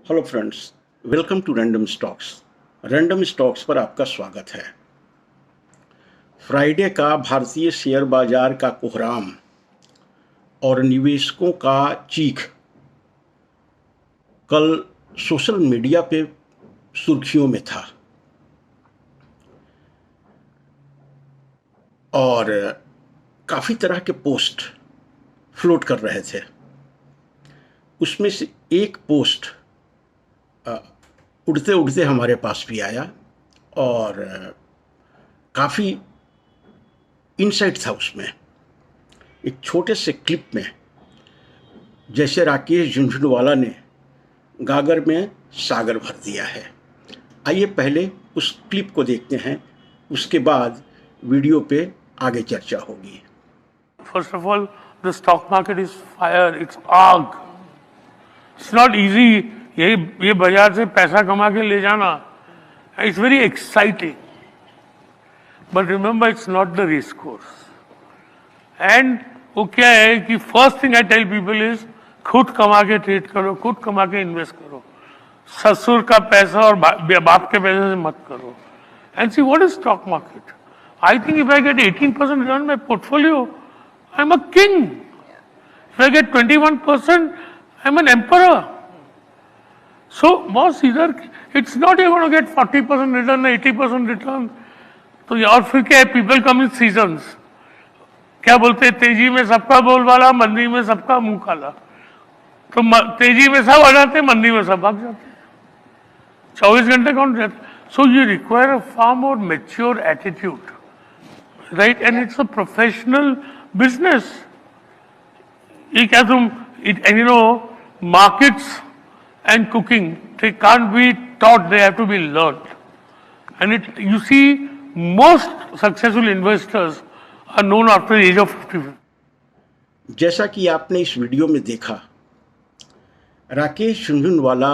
Hello friends, welcome to random stocks. Random stocks पर आपका स्वागत है। फ्राइडे का भारतीय शेयर बाजार का कोहराम और निवेशकों का चीख कल सोशल मीडिया पे सुर्खियों में था और काफ़ी तरह के पोस्ट फ्लोट कर रहे थे। उसमें से एक पोस्ट उड़ते उड़ते हमारे पास भी आया और काफ़ी इंसाइट था उसमें। एक छोटे से क्लिप में जैसे राकेश झुनझुनवाला ने गागर में सागर भर दिया है। आइए पहले उस क्लिप को देखते हैं, उसके बाद वीडियो पे आगे चर्चा होगी। First of all, the stock market is fire, it's आग. It's not easy. ये बाजार से पैसा कमा के ले जाना. It's very exciting. But remember, it's not the race course. And वो क्या है कि first thing I tell people is खुद कमा के ट्रेड करो, खुद कमा के इन्वेस्ट करो. ससुर का पैसा और बाप के पैसे से मत करो. And see, what is stock market? I think if I get 18% return on my portfolio, I'm a king. If I get 21%, I'm an emperor. So, boss, either it's not you're going to get 40% return, 80% return. तो और फिर क्या है, people come in seasons. क्या बोलते हैं, तेजी में सबका बोलबाला, मंदी में सबका मुंह काला. तो तेजी में सब आ जाते हैं, मंदी में सब भाग जाते हैं. 24 घंटे कौन रहते? So you require a far more mature attitude, right? And it's a professional business. ये क्या तुम, and you know, markets and cooking, they can't be taught, they have to be learned. And you see, most successful investors are known after the age of 50. जैसा कि आपने इस video में देखा, Rakesh Jhunjhunwala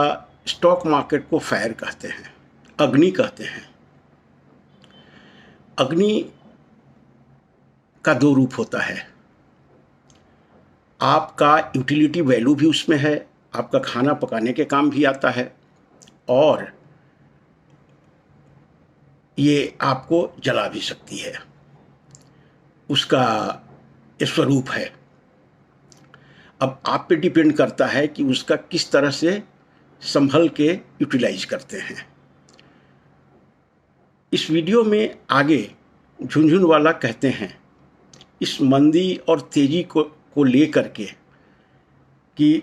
stock market को फायर कहते हैं, अग्नि कहते हैं। अग्नि का दो रूप होता है। आपका यूटिलिटी वैल्यू भी उसमें है, आपका खाना पकाने के काम भी आता है और ये आपको जला भी सकती है, उसका स्वरूप है। अब आप पे डिपेंड करता है कि उसका किस तरह से संभल के यूटिलाइज करते हैं। इस वीडियो में आगे झुनझुनवाला कहते हैं इस मंदी और तेजी को लेकर के कि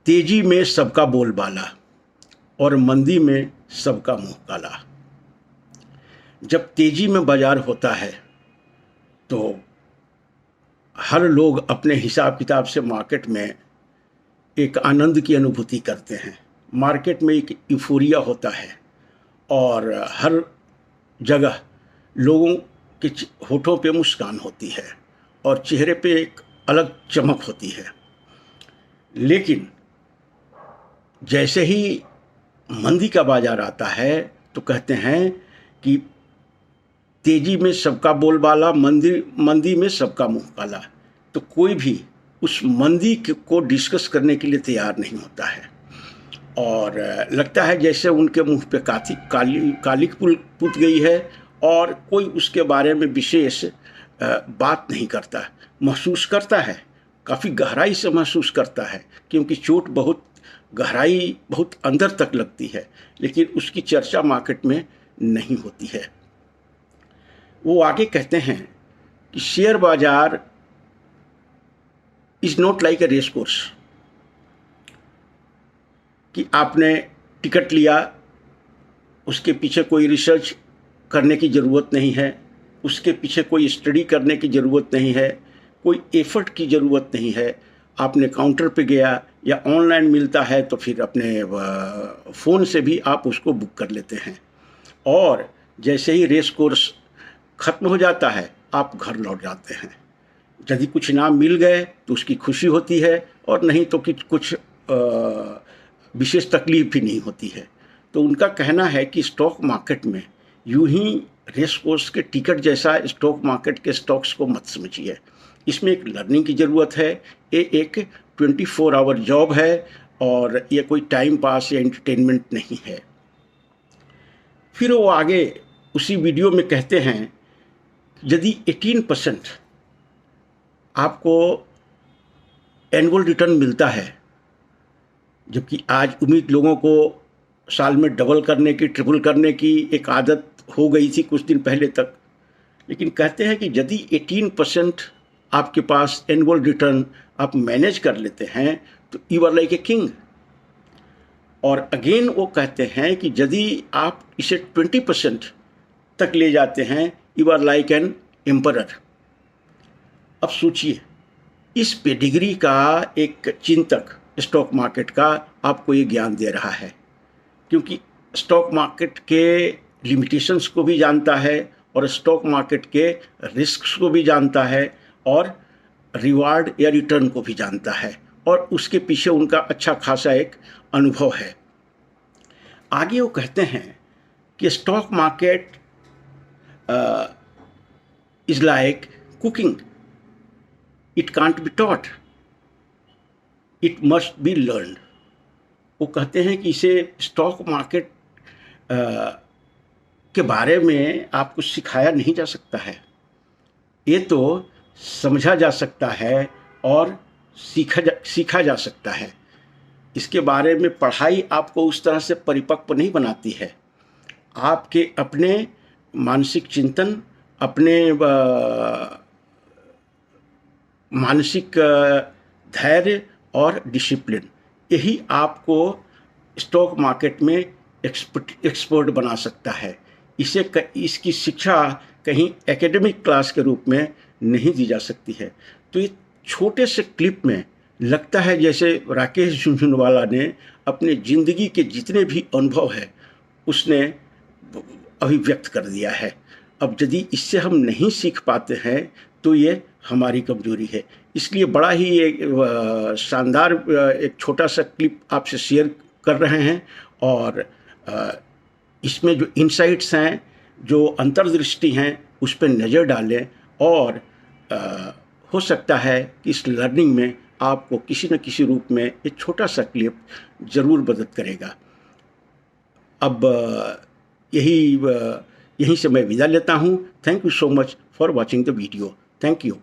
तेजी में सबका बोलबाला और मंदी में सबका मुंह काला। जब तेजी में बाजार होता है तो हर लोग अपने हिसाब किताब से मार्केट में एक आनंद की अनुभूति करते हैं। मार्केट में एक यूफोरिया होता है और हर जगह लोगों के होठों पे मुस्कान होती है और चेहरे पे एक अलग चमक होती है। लेकिन जैसे ही मंदी का बाजार आता है तो कहते हैं कि तेजी में सबका बोलबाला, मंदी में सबका मुंह काला। तो कोई भी उस मंदी को डिस्कस करने के लिए तैयार नहीं होता है और लगता है जैसे उनके मुंह पे कालिक पुत गई है और कोई उसके बारे में विशेष बात नहीं करता। महसूस करता है, काफ़ी गहराई से महसूस करता है, क्योंकि चोट बहुत अंदर तक लगती है, लेकिन उसकी चर्चा मार्केट में नहीं होती है। वो आगे कहते हैं कि शेयर बाजार is not like a race course, कि आपने टिकट लिया, उसके पीछे कोई रिसर्च करने की ज़रूरत नहीं है, उसके पीछे कोई स्टडी करने की ज़रूरत नहीं है, कोई एफर्ट की ज़रूरत नहीं है। आपने काउंटर पे गया या ऑनलाइन मिलता है तो फिर अपने फ़ोन से भी आप उसको बुक कर लेते हैं और जैसे ही रेस कोर्स ख़त्म हो जाता है आप घर लौट जाते हैं। यदि कुछ इनाम मिल गए तो उसकी खुशी होती है और नहीं तो कुछ विशेष तकलीफ भी नहीं होती है। तो उनका कहना है कि स्टॉक मार्केट में यूं ही रेस कोर्स के टिकट जैसा स्टॉक मार्केट के स्टॉक्स को मत समझिए। इसमें एक लर्निंग की ज़रूरत है, ये एक 24 आवर जॉब है और ये कोई टाइम पास या एंटरटेनमेंट नहीं है। फिर वो आगे उसी वीडियो में कहते हैं यदि 18% आपको एनुअल रिटर्न मिलता है, जबकि आज उम्मीद लोगों को साल में डबल करने की, ट्रिपल करने की एक आदत हो गई थी कुछ दिन पहले तक, लेकिन कहते हैं कि यदि 18% आपके पास एनुअल रिटर्न आप मैनेज कर लेते हैं तो you are like a king. और अगेन वो कहते हैं कि यदि आप इसे 20% तक ले जाते हैं you are like an emperor. अब सोचिए, इस पेडिग्री का एक चिंतक स्टॉक मार्केट का आपको ये ज्ञान दे रहा है, क्योंकि स्टॉक मार्केट के लिमिटेशंस को भी जानता है और स्टॉक मार्केट के रिस्क्स को भी जानता है और रिवार्ड या रिटर्न को भी जानता है, और उसके पीछे उनका अच्छा खासा एक अनुभव है। आगे वो कहते हैं कि stock market is like cooking, it can't be taught, it must be learn. वो कहते हैं कि इसे स्टॉक मार्केट के बारे में आपको सिखाया नहीं जा सकता है, ये तो समझा जा सकता है और सीखा जा सकता है। इसके बारे में पढ़ाई आपको उस तरह से परिपक्व नहीं बनाती है। आपके अपने मानसिक चिंतन, अपने मानसिक धैर्य और डिसिप्लिन, यही आपको स्टॉक मार्केट में एक्सपर्ट बना सकता है। इसकी शिक्षा कहीं एकेडमिक क्लास के रूप में नहीं दी जा सकती है। तो ये छोटे से क्लिप में लगता है जैसे राकेश झुनझुनवाला ने अपने ज़िंदगी के जितने भी अनुभव है उसने अभिव्यक्त कर दिया है। अब यदि इससे हम नहीं सीख पाते हैं तो ये हमारी कमजोरी है। इसलिए बड़ा ही एक शानदार एक छोटा सा क्लिप आपसे शेयर कर रहे हैं, और इसमें जो इंसाइट्स हैं, जो अंतर्दृष्टि हैं, उस पर नज़र डालें, और हो सकता है कि इस लर्निंग में आपको किसी न किसी रूप में एक छोटा सा क्लिप ज़रूर मदद करेगा। अब यहीं से मैं विदा लेता हूँ। Thank you so much for watching the video. Thank you.